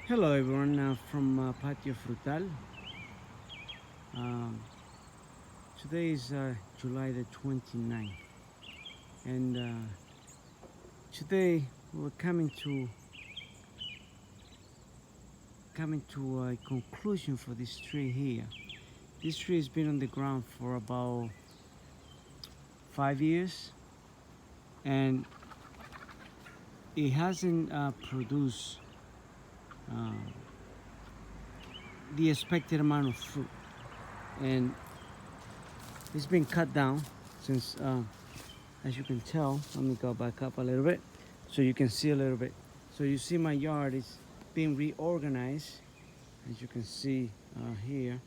Hello everyone from Patio Frutal. Um, Today is July the 29th, and today we're coming to a conclusion for this tree here. This tree has been on the ground for about 5 years, and it hasn't produced uh, the expected amount of fruit, and it's been cut down since. As you can tell, let me go back up a little bit so you can see a little bit. So you see my yard is being reorganized, as you can see here.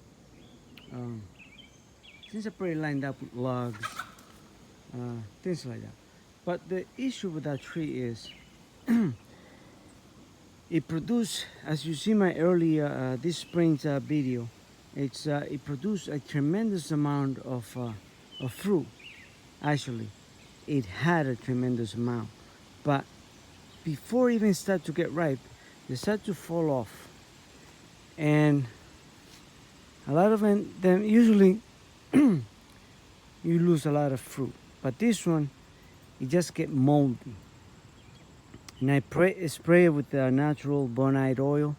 um, Things are pretty lined up with logs, things like that. But the issue with that tree is it produced, as you see my earlier this spring's video, it produced a tremendous amount of fruit. Actually, it had a tremendous amount, but before even start to get ripe, they start to fall off, and a lot of them usually you lose a lot of fruit. But this one, it just get moldy, and I spray it with the natural bonite oil,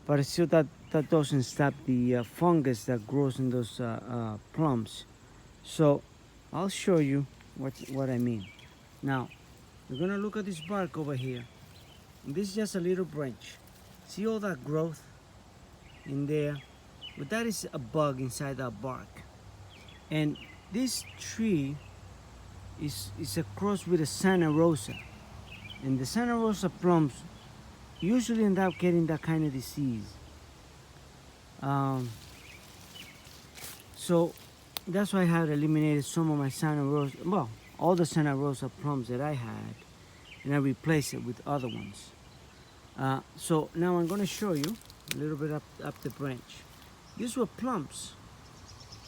but still that doesn't stop the fungus that grows in those plums. So I'll show you what I mean. Now we're gonna look at this bark over here. This is just a little branch. See all that growth in there? But that is a bug inside that bark. And this tree is a cross with a Santa Rosa. And the Santa Rosa plums usually end up getting that kind of disease. Um, so that's why I had eliminated some of my Santa Rosa, well, all the Santa Rosa plums that I had, and I replaced it with other ones. So now I'm going to show you a little bit up the branch. These were plums,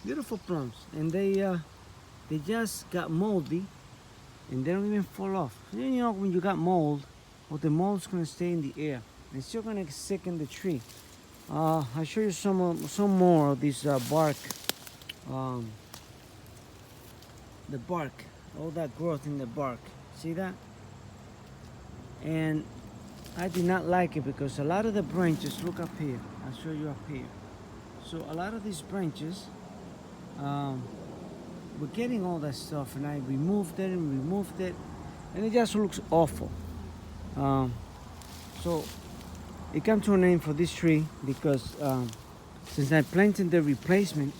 beautiful plums, and they just got moldy, and they don't even fall off. You know, when you got mold, well, the mold's going to stay in the air, and it's still going to stick in the tree. I'll show you some more of this bark, um, the bark, all that growth in the bark. See that? And I did not like it because a lot of the branches, look up here, I'll show you up here. So a lot of these branches, we're getting all that stuff, and I removed it and removed it, and it just looks awful. Um, so it came to a name for this tree because since I planted the replacement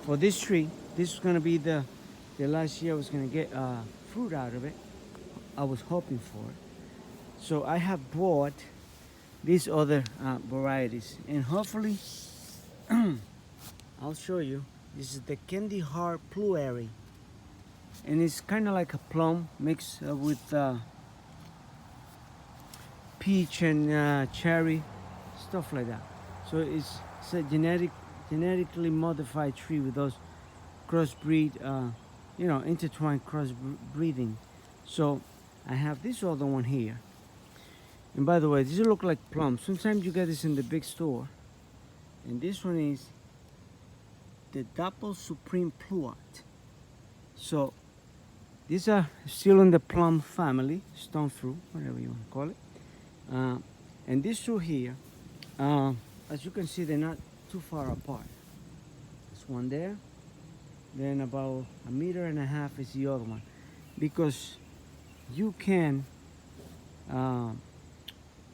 for this tree, this is gonna be the last year I was gonna get fruit out of it. I was hoping for it. So I have bought these other varieties, and hopefully I'll show you. This is the Candy Heart Pluary, and it's kind of like a plum mixed with peach and cherry, stuff like that. So it's a genetically modified tree with those crossbreed, intertwined crossbreeding. So I have this other one here. And by the way, these look like plums. Sometimes you get this in the big store. And this one is the Double Supreme Pluot. So these are still in the plum family, stone fruit, whatever you want to call it. And these two here, as you can see, they're not too far apart. There's one there. Then about 1.5 meters is the other one. Because you can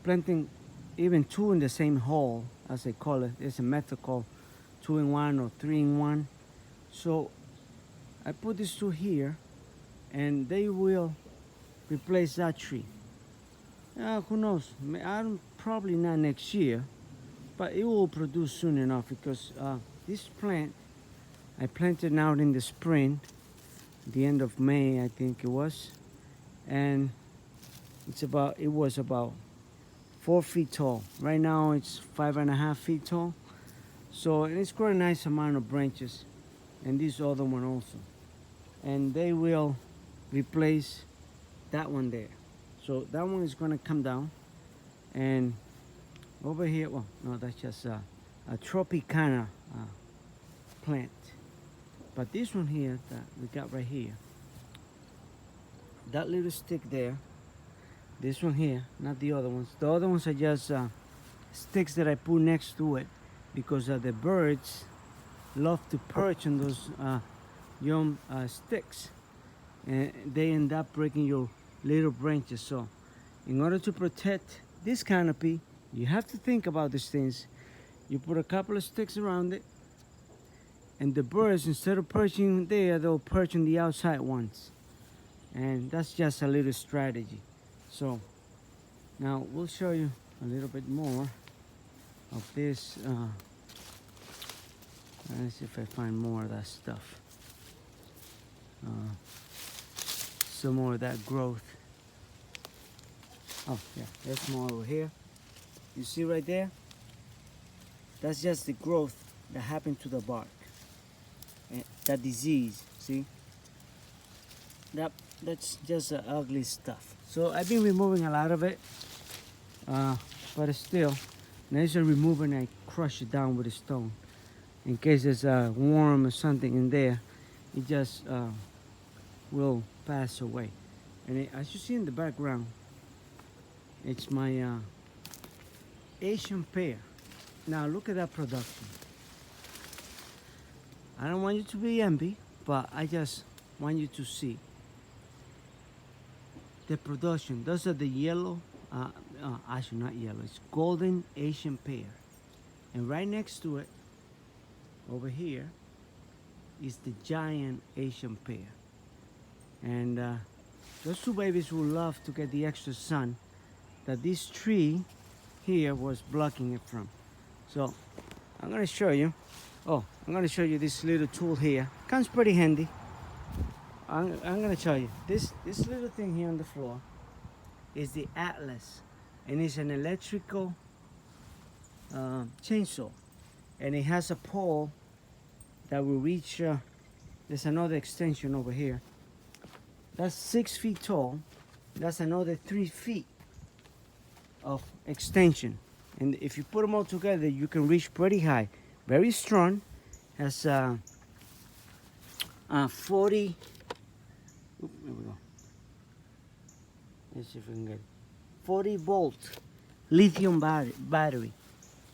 planting even two in the same hole, as they call it. There's a method called 2-in-1 or 3-in-1. So I put these two here, and they will replace that tree. Who knows? Probably not next year, but it will produce soon enough because this plant I planted out in the spring, the end of May, I think it was, and it was about 4 feet tall. Right now it's 5.5 feet tall. So, and it's got a nice amount of branches, and this other one also. And they will replace that one there. So that one is gonna come down, and Over here, well, no, that's just a Tropicana plant. But this one here that we got right here, that little stick there, this one here, not the other ones. The other ones are just sticks that I put next to it because the birds love to perch on those young sticks, and they end up breaking your little branches. So in order to protect this canopy, you have to think about these things. You put a couple of sticks around it, and the birds, instead of perching there, they'll perch on the outside ones. And that's just a little strategy. So now we'll show you a little bit more of this. Let's see if I find more of that stuff. Some more of that growth. Oh yeah, there's more over here. You see right there? That's just the growth that happened to the bark. And that disease, see? That's just ugly stuff. So I've been removing a lot of it, but it's still, as I remove it, I crush it down with a stone. In case there's a worm or something in there, it just will pass away. And as you see in the background, it's my Asian pear. Now look at that production. I don't want you to be envy, but I just want you to see the production. Those are the yellow, actually not yellow, it's golden Asian pear. And right next to it, over here, is the giant Asian pear. And those two babies will love to get the extra sun that this tree here was blocking it from. So I'm going to show you. Oh, I'm going to show you this little tool here. Comes pretty handy. I'm going to show you. This little thing here on the floor is the Atlas. And it's an electrical chainsaw. And it has a pole that will reach, there's another extension over here. That's 6 feet tall. That's another 3 feet of extension. And if you put them all together, you can reach pretty high. Very strong. Has 40. Oop, there we go. Let's see if we can get it. 40 volt lithium battery.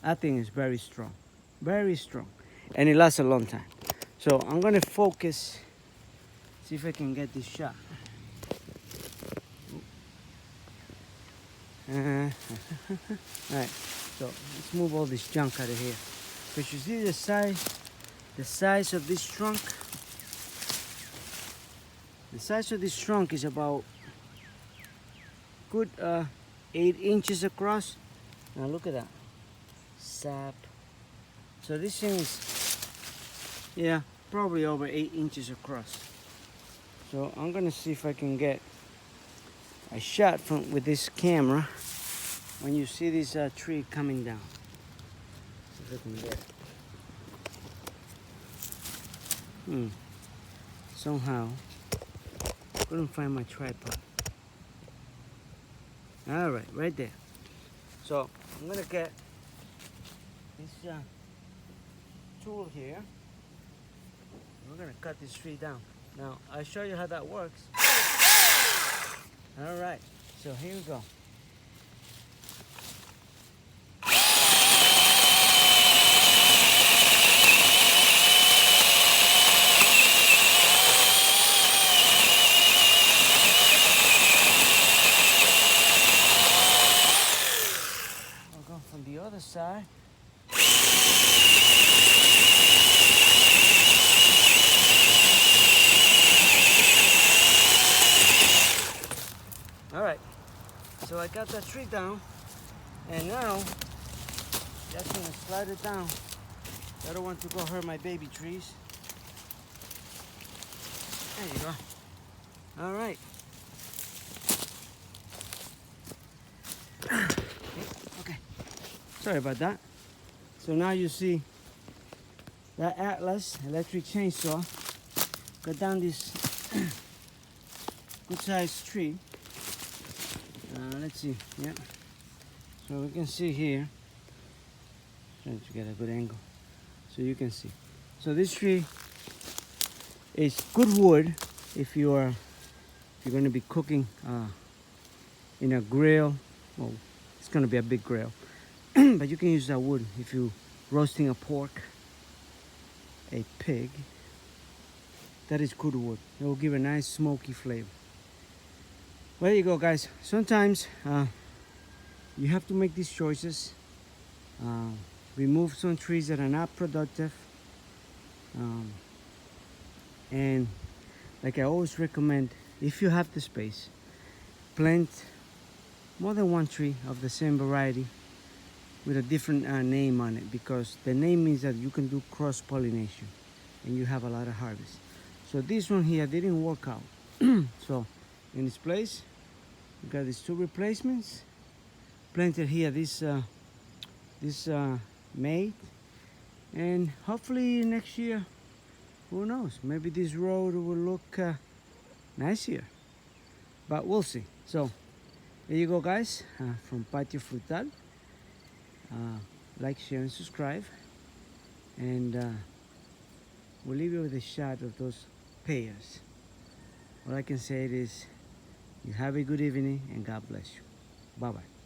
That thing is very strong. Very strong. And it lasts a long time. So I'm going to focus. See if I can get this shot. Alright, so let's move all this junk out of here. Because you see the size of this trunk? The size of this trunk is about good 8 inches across. Now look at that. Sap. So this thing is, yeah, probably over 8 inches across. So I'm gonna see if I can get a shot from with this camera when you see this tree coming down. See if I can get it. Somehow couldn't find my tripod. All right, right there. So I'm gonna get this tool here. We're gonna cut this tree down. Now I'll show you how that works. All right, so here we go. I'll go from the other side. All right, so I got that tree down, and now just gonna slide it down. I don't want to go hurt my baby trees. There you go. All right. Okay, sorry about that. So now you see that Atlas electric chainsaw cut down this good sized tree. Let's see, yeah. So we can see here, Trying to get a good angle so you can see. So this tree is good wood if you're going to be cooking in a grill. Well, it's going to be a big grill, but you can use that wood if you're roasting a pork, a pig. That is good wood. It will give a nice smoky flavor. Well, there you go, guys. Sometimes you have to make these choices. Remove some trees that are not productive. And like I always recommend, if you have the space, plant more than one tree of the same variety with a different name on it, because the name means that you can do cross-pollination and you have a lot of harvest. So this one here didn't work out. So in its place, we got these two replacements. Planted here this May, and hopefully next year, who knows, maybe this road will look nice here, but we'll see. So there you go, guys, from Patio Frutal. Like, share, and subscribe, and we'll leave you with a shot of those pears. All I can say is, you have a good evening and God bless you. Bye bye.